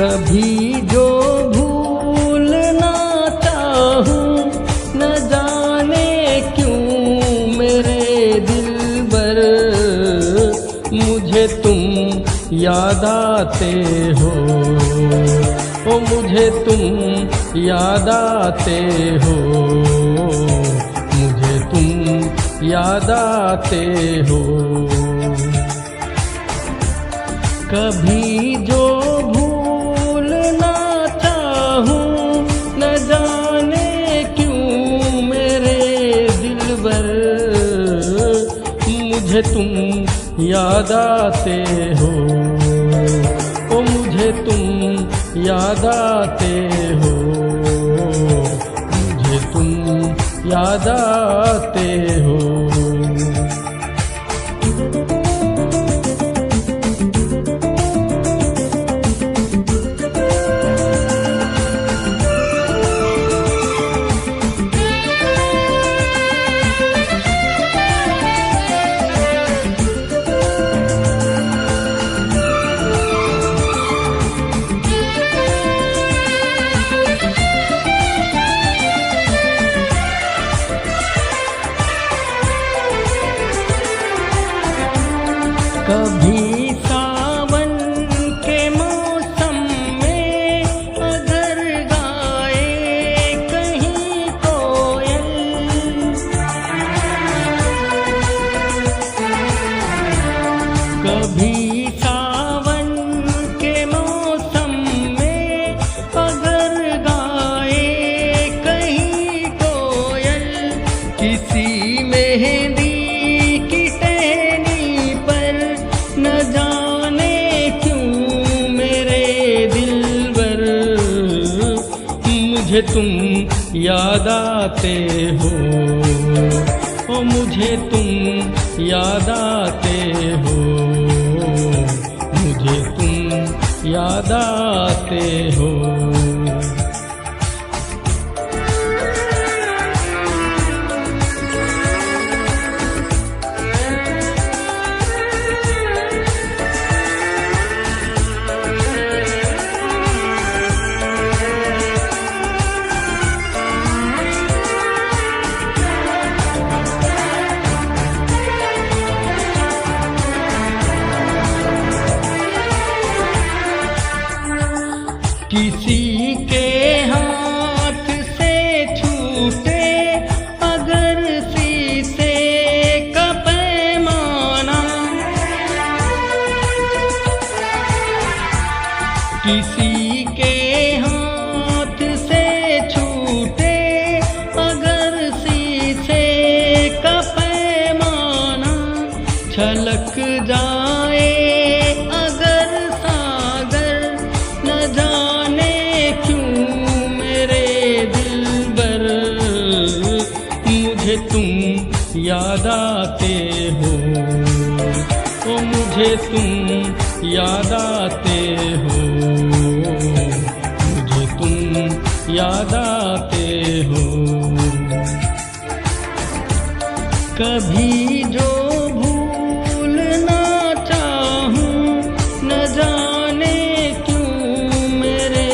कभी जो भूलना चाहूं न जाने क्यों मेरे दिलबर, मुझे तुम याद आते हो, ओ मुझे तुम याद आते हो, मुझे तुम याद आते हो। कभी जो भूलना चाहूं न जाने क्यों मेरे दिलबर, मुझे तुम याद आते हो, ओ मुझे तुम याद आते हो, मुझे तुम याद आते हो। कभी सावन के मौसम में अगर गाए कहीं कोयल, कभी सावन के मौसम में अगर गाए कहीं कोयल, किसी मेहंदी की टहनी पर न जाने क्यों मेरे दिलबर, मुझे तुम याद आते हो, ओ मुझे तुम याद आते हो, मुझे तुम याद आते हो। किसी के हाथ से छूटे अगर शीशे का पैमाना, किसी के हाथ से छूटे अगर शीशे का पैमाना, छलक जाए अगर सागर न जाने क्यों मेरे दिलबर, मुझे तुम याद आते हो, ओ मुझे तुम याद आते हो, मुझे तुम याद आते हो। कभी जो भूलना चाहूं न जाने क्यों मेरे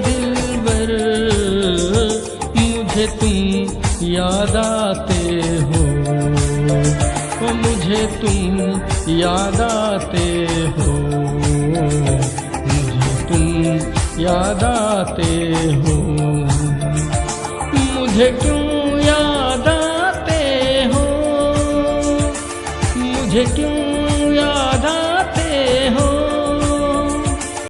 दिलबर, मुझे तुम याद आते हो, ओ मुझे तुम याद आते हो, मुझे तुम याद आते हो। मुझे क्यों याद आते हो, मुझे क्यों